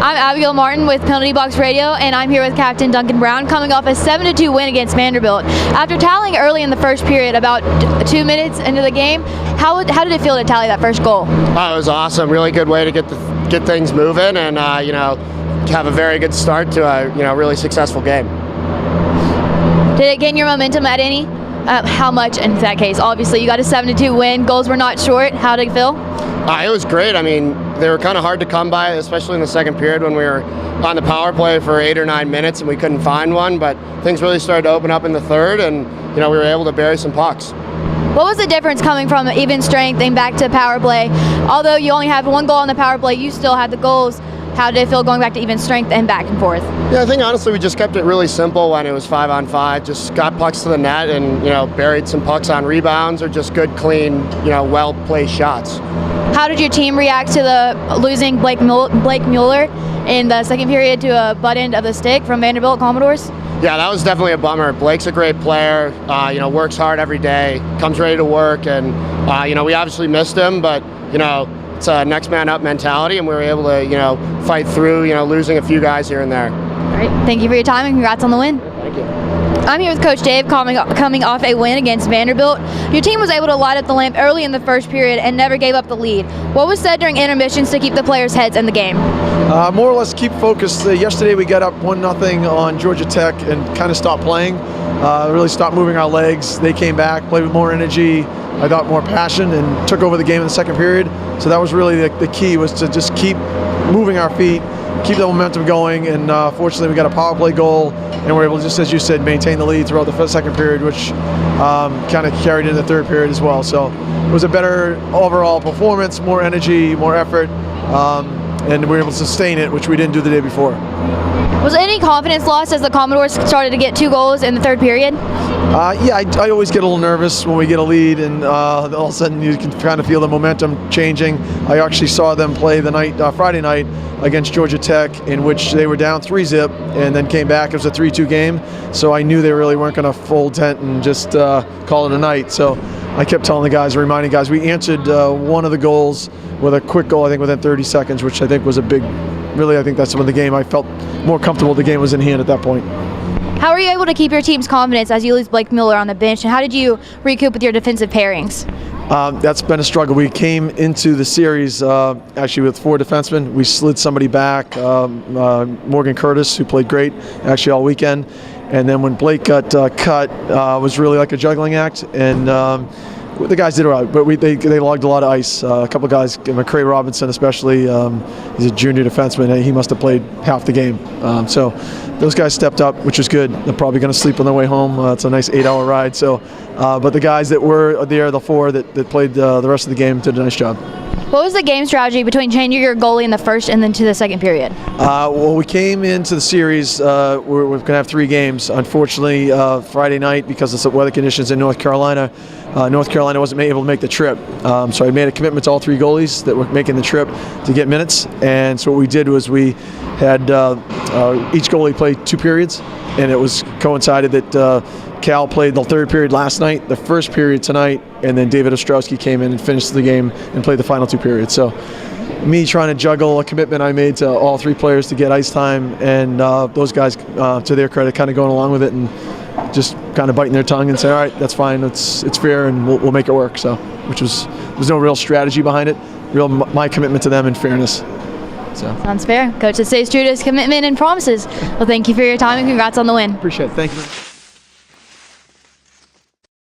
I'm Abigail Martin with Penalty Box Radio, and I'm here with Captain Duncan Brown, coming off a 7-2 win against Vanderbilt. After tallying early in the first period, about 2 minutes into the game, how did it feel to tally that first goal? Oh, it was awesome. Really good way to get things moving, and have a very good start to a really successful game. Did it gain your momentum at any? How much in that case? Obviously, you got a 7-2 win. Goals were not short. How did it feel? It was great. I mean, they were kind of hard to come by, especially in the second period when we were on the power play for 8 or 9 minutes and we couldn't find one. But things really started to open up in the third, and we were able to bury some pucks. What was the difference coming from even strength and back to power play? Although you only have 1 goal on the power play, you still had the goals. How did it feel going back to even strength and back and forth? Yeah, I think honestly we just kept it really simple when it was 5-on-5. Just got pucks to the net and buried some pucks on rebounds or just good, clean, well-placed shots. How did your team react to the losing Blake Mueller in the second period to a butt end of the stick from Vanderbilt Commodores? Yeah, that was definitely a bummer. Blake's a great player, works hard every day, comes ready to work, and we obviously missed him, but it's a next man up mentality, and we were able to fight through losing a few guys here and there. All right, thank you for your time and congrats on the win. Thank you. I'm here with Coach Dave coming off a win against Vanderbilt. Your team was able to light up the lamp early in the first period and never gave up the lead. What was said during intermissions to keep the players' heads in the game? More or less keep focused. Yesterday we got up 1-0 on Georgia Tech and kind of stopped playing. Really stopped moving our legs. They came back, played with more energy, I thought more passion, and took over the game in the second period. So that was really the key, was to just keep moving our feet, keep the momentum going, and fortunately we got a power play goal, and we're able to, just as you said, maintain the lead throughout the second period, which kind of carried into the third period as well. So it was a better overall performance, more energy, more effort, and we were able to sustain it, which we didn't do the day before. Was any confidence lost as the Commodores started to get 2 goals in the third period? Yeah, I always get a little nervous when we get a lead, and all of a sudden you can kind of feel the momentum changing. I actually saw them play the Friday night against Georgia Tech, in which they were down 3-0 and then came back. It was a 3-2 game, so I knew they really weren't going to fold tent and just call it a night. So I kept telling the guys, reminding guys, we answered one of the goals with a quick goal, I think within 30 seconds, which I think was a big, really I think that's when the game, I felt more comfortable the game was in hand at that point. How were you able to keep your team's confidence as you lose Blake Mueller on the bench, and how did you recoup with your defensive pairings? That's been a struggle. We came into the series actually with 4 defensemen. We slid somebody back, Morgan Curtis, who played great actually all weekend. And then when Blake got cut, it was really like a juggling act. And the guys did all right, but they logged a lot of ice. A couple of guys, McCray Robinson especially, he's a junior defenseman. He must have played half the game. So those guys stepped up, which was good. They're probably going to sleep on their way home. It's a nice 8-hour ride. So, but the guys that were there, the 4 that played the rest of the game, did a nice job. What was the game strategy between changing your goalie in the first and then to the second period? Well, we came into the series, we're going to have 3 games. Unfortunately, Friday night, because of the weather conditions in North Carolina wasn't able to make the trip. So I made a commitment to all 3 goalies that were making the trip to get minutes. And so what we did was we had each goalie play 2 periods, and it was coincided that Cal played the third period last night, the first period tonight, and then David Ostrowski came in and finished the game and played the final 2 periods. So me trying to juggle a commitment I made to all 3 players to get ice time, and those guys, to their credit, kind of going along with it and just kind of biting their tongue and saying, all right, that's fine, it's fair, and we'll make it work. So, there's no real strategy behind it, my commitment to them and fairness. So. Sounds fair. Coach that stays true to his commitment and promises. Well, thank you for your time and congrats on the win. Appreciate it. Thank you.